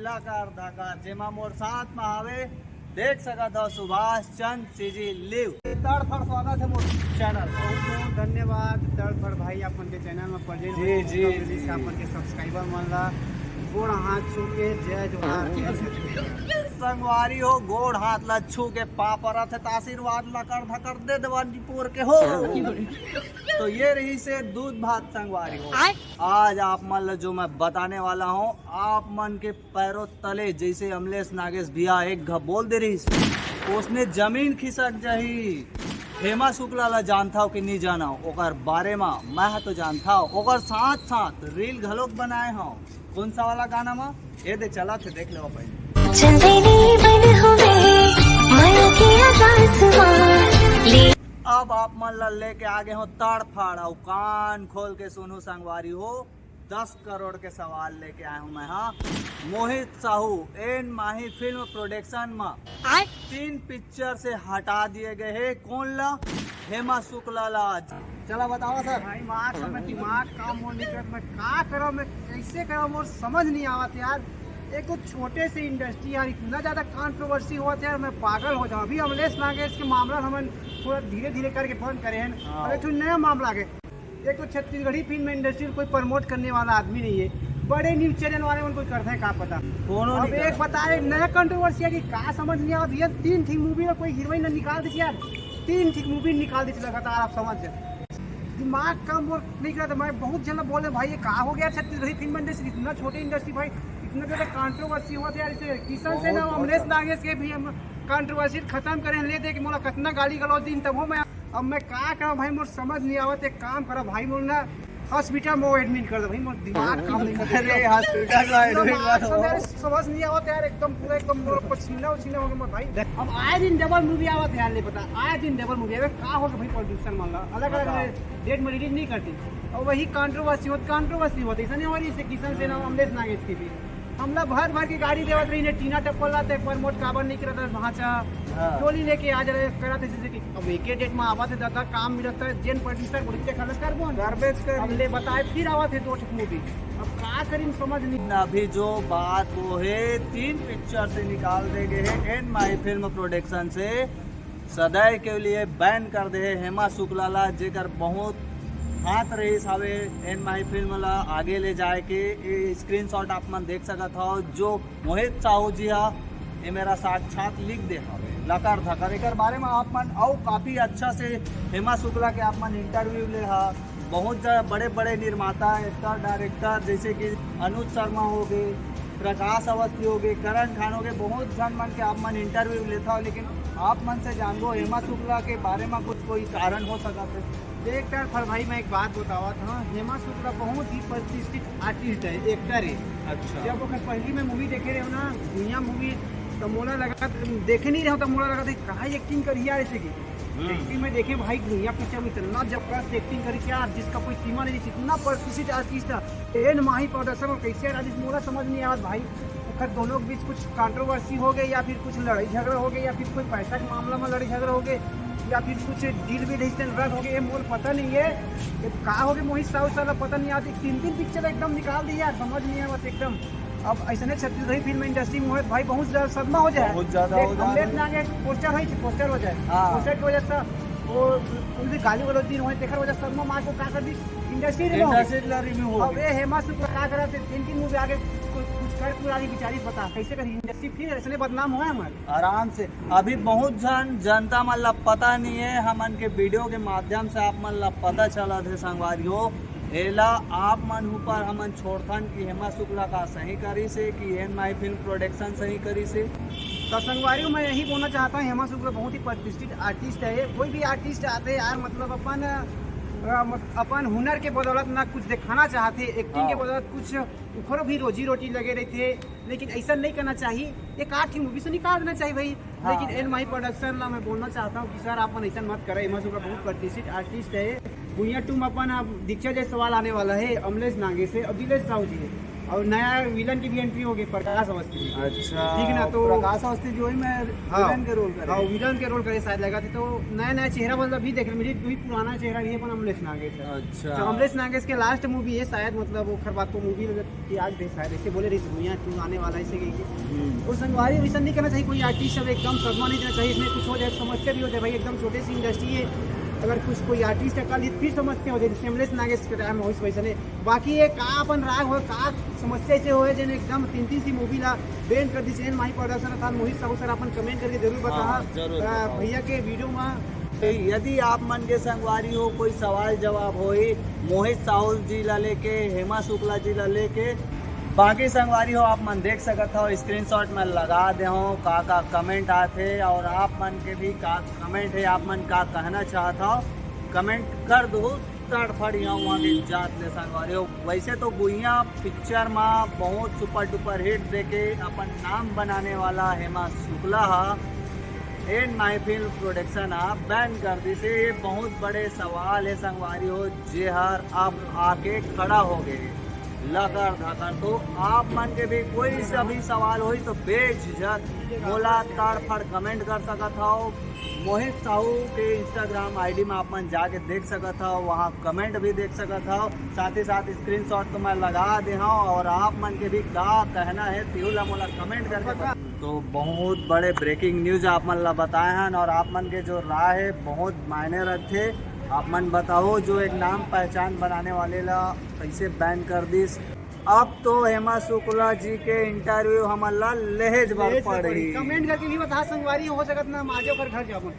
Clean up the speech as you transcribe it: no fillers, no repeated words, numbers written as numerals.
लकार धकार जेमा मोर साथ में आवे देख सकत हो सुभाष चंद्र सीजी लिव तड़फड़ स्वागत है मोर चैनल। बहुत धन्यवाद तड़फड़ भाई अपन के चैनल में पढ़े जी जी अपन के सब्सक्राइबर मन ला गोड़ हाथ छू के जय जोहार। संगवारी हो गोड़ हाथ ला छू के पापरत है आशीर्वाद लकर धकर दे देवानी पोर के हो। तो ये रही से दूध भात संगवारी हो। आज आप मन जो मैं बताने वाला हूँ आप मन के पैरों तले जैसे अमलेश नागेश भैया एक घ बोल दे रही उसने जमीन खिसक जाही। हेमा शुक्ला ला जानता हो कि नहीं जाना हो ओकर बारे में मैं तो जानता हूँ। ओकर साथ साथ रील घलोक बनाए हो। कौन सा वाला गाना में ये दे चला थे देख लो पहले। अब आप मन ला लेके आगे हो ताड़ फाड़ कान खोल के सुनू संगवारी हो 10 करोड़ के सवाल लेके आया हूँ मैं। हाँ मोहित साहू एन माही फिल्म प्रोडक्शन में 3 पिक्चर से हटा दिए गए है। कौन ला? हेमा शुक्ला ला। चला बताओ सर। भाई मार समय दिमाग काम हो नहीं कर मैं का करो मैं कैसे करो मोर समझ नहीं आवत यार। एक छोटे से इंडस्ट्री यार इतना ज्यादा कंट्रोवर्सी हुआ था यार मैं पागल हो जाऊँ। अभी अमलेश नागेश के मामला हम थोड़ा धीरे धीरे करके बंद करे हैं और एक नया मामला है। एक छत्तीसगढ़ी फिल्म इंडस्ट्री कोई प्रमोट करने वाला आदमी नहीं है। बड़े न्यूज चैनल वाले उनको करते हैं का पता। अब एक बता रहे नया कंट्रोवर्सी है कि का समझ नहीं आवत यार। 3 ठीक मूवी में कोई हीरोइन निकाल दी यार 3 ठीक मूवी निकाल दी लगातार। आप समझ दिमाग काम वर्क नहीं कर रहा। मैं बहुत जल्द बोले भाई ये कहा हो गया छत्तीसगढ़ी फिल्म इंडस्ट्री इतना छोटे इंडस्ट्री भाई इतना ज़्यादा कंट्रोवर्सी हुआ था यार। इसे किशन से ना अमलेश नागेश के भी हम कंट्रोवर्सी खत्म करें ले दे के मोला कितना गाली गलौज दिन तब हो मैं अब मैं क्या करूँ भाई मोर समझ नहीं आवत। एक काम करो भाई मोर ना हॉस्पिटल में एडमिट कर दो भाई मोर दिमाग काम नहीं कर रहा। समझ नहीं आवत यार एकदम पूरा एकदम मोर पसीना उसीना हो गया मोर भाई। अब आए दिन डबल मूवी आवत यार नहीं पता आए दिन डबल मूवी आवे का हो भाई प्रोड्यूसर मान ला अलग अलग डेट में रिलीज नहीं करती और वही कंट्रोवर्सी होती ऐसा नहीं हो रही। किशन से ना अमलेश नागेश की भी हमला भर भर की गाड़ी देवत रही ने टीना टप्पल लाते प्रमोट काबर नहीं करता वहाँ टोली लेके आ जा रहे करा थे जैसे कि अब एक डेट में आवा थे दादा काम मिलता है जेन प्रोड्यूसर बोलते खलस कर बोन गार्बेज कर हमले बताए फिर आवा थे 2 मूवी। अब का करीन समझ नहीं। अभी जो बात वो है 3 पिक्चर से निकाल दे गए है एन माई फिल्म प्रोडक्शन से सदैव के लिए बैन कर दे हेमा शुक्ला ला जेकर बहुत हाथ रही हवे एन माई फिल्म ला आगे ले जाए के स्क्रीनशॉट आप मन देख सकत हो। जो मोहित साहू जी हा ये मेरा साक्षात लिख दे हवे लकर धकर एक बारे में आप मन और काफ़ी अच्छा से हेमा शुक्ला के आप मन इंटरव्यू ले हा। बहुत बड़े बड़े निर्माता एक्टर डायरेक्टर जैसे कि अनुज शर्मा हो गए प्रकाश अवस्थी हो गए करण खान हो गए बहुत जन मन के आप मन इंटरव्यू लेता हो। लेकिन आप मन से जानो हेमा शुक्ला के बारे में कुछ कोई कारण हो सका थे। एक तरफ भाई मैं एक बात बतावा था हेमा शुक्ला बहुत ही प्रतिष्ठित आर्टिस्ट है एक्टर है। अच्छा जब वो पहली में मूवी देखे रहे हो ना दुनिया मूवी तो मोला लगा देखे नहीं रहे तो मोला लगा था कहा एक्टिंग करी यार ऐसे की एक्टिंग में देखे भाई दुनिया पिक्चर में इतना जबरदस्त एक्टिंग करी यार जिसका कोई सीमा नहीं इतना प्रतिष्ठित आर्टिस्ट था एन माही प्रोडक्शन और कैसे आर्टिस्ट मोला समझ नहीं आया भाई। अगर दोनों के बीच कुछ कंट्रोवर्सी हो गई या फिर कुछ लड़ाई झगड़ा हो गया या फिर कोई पैसा के मामला में लड़ाई झगड़ा हो गए या फिर कुछ डील भी रद्द हो गए मोल पता नहीं है कहा हो गया। मोहित साहू साला पता नहीं आती 3 पिक्चर एकदम निकाल दिया समझ नहीं है बस एकदम। अब ऐसा नहीं छत्तीसगढ़ी फिल्म इंडस्ट्री में भाई बहुत ज्यादा सदमा हो जाए अमलेश नागेश पोस्टर हो जाए पोस्टर की वजह से वो उनकी गाली गलौज दिन हुए देखकर वजह सदमा मार को क्या कर दी इंडस्ट्री हो। अब ये हेमा शुक्ला क्या करा थे 3 मूवी आगे कुछ कर पुरानी बेचारी बता कैसे करी इंडस्ट्री फिर ऐसे बदनाम हुआ हमारे आराम से। अभी बहुत जनता मन ला पता नहीं है हमन के वीडियो के माध्यम से आप मन ला पता चला थे संगवारियों एला आप मन ऊपर हमन छोड़थन कि हेमा शुक्ला का सही करी से कि एन माई फिल्म प्रोडक्शन सही करी से। तो संगवारियों मैं यही बोलना चाहता हूँ हेमा शुक्ला बहुत ही प्रतिष्ठित आर्टिस्ट है। कोई भी आर्टिस्ट आते हैं यार मतलब अपन हुनर के बदौलत ना कुछ दिखाना चाहते एक्टिंग के बदौलत कुछ उखरो भी रोजी रोटी लगे रहते हैं। लेकिन ऐसा नहीं करना चाहिए एक 8 मूवी से निकाल देना चाहिए भाई। लेकिन एन माही प्रोडक्शन ला मैं बोलना चाहता हूँ कि सर अपन ऐसा मत करें। हेमा शुक्ला बहुत प्रतिष्ठित आर्टिस्ट है। भूया तुम अपन अब दीक्षा जैसे सवाल आने वाला है अमलेश नागेश से और दिलेश साहू जी है और नया विलन की भी एंट्री होगी प्रकाश अवस्थी जी। अच्छा ठीक है ना, तो प्रकाश अवस्थी जो ही मैं विलन के रोल करे। हाँ विलन के रोल करे शायद लगा थे, तो नया नया चेहरा मतलब भी देख रहे मेरी वही पुराना चेहरा नहीं है पर अमलेश नागेश है। अच्छा तो अमलेश नागेश के लास्ट मूवी है शायद, मतलब वो खर बात को मूवी याद थे शायद, ऐसे बोले रही दुनिया तू आने वाला ऐसे गई। और संगवारी वैसा नहीं करना चाहिए, कोई आर्टिस्ट सब एकदम सदमा नहीं देना चाहिए, इसमें कुछ हो जाए समस्या भी हो जाए भाई, एकदम छोटी सी इंडस्ट्री है, अगर कुछ कोई आर्टिस्ट का कल फिर समस्या हो जाए, जैसे अमलेश नागेश के टाइम हो वैसे नहीं। बाकी ये का अपन राग हो का समस्या से हो जन एकदम 3 सी मूवी ला बैन कर दी चैन माही प्रोडक्शन था मोहित साहू सर, अपन कमेंट करके जरूर बता भैया के वीडियो में। यदि आप मन के संगवारी हो कोई सवाल जवाब हो मोहित साहू जी ला लेके हेमा शुक्ला जी ला लेके बाकी संगवारी हो आप मन देख सकत हो, स्क्रीनशॉट में लगा दे हो का कमेंट आते और आप मन के भी का कमेंट है, आप मन का कहना चाहता हो कमेंट कर दो तड़फड़ यहाँ वहाँ की जात ले संगवारी हो। वैसे तो गुइया पिक्चर में बहुत सुपर डुपर हिट देके अपन नाम बनाने वाला Hema Shukla and my film production आप बैन कर दी से, ये बहुत बड़े सवाल है संगवारी हो जे हर अब आके खड़ा हो गए लकर धाकर। तो आप मन के भी कोई सा भी सवाल हो तो बेझिझक बोला ताड़फड़ कमेंट कर सकत हो। मोहित साहू के इंस्टाग्राम आईडी में आप मन जाके देख सकत हो, वहाँ कमेंट भी देख सकत हो, साथ ही साथ स्क्रीनशॉट तो मैं लगा दे हूँ और आप मन के भी क्या कहना है तिहुला मोला कमेंट करके। तो बहुत बड़े ब्रेकिंग न्यूज आप मन ला बताए हैं और आप मन के जो राय है बहुत मायने रखते। आप मन बताओ जो एक नाम पहचान बनाने वाले ला कैसे बैन कर दी। अब तो हेमा शुक्ला जी के इंटरव्यू हमारा लहेज पड़ रही, कमेंट करके भी बता संगवारी हो सकत ना माजे पर घर जाओ।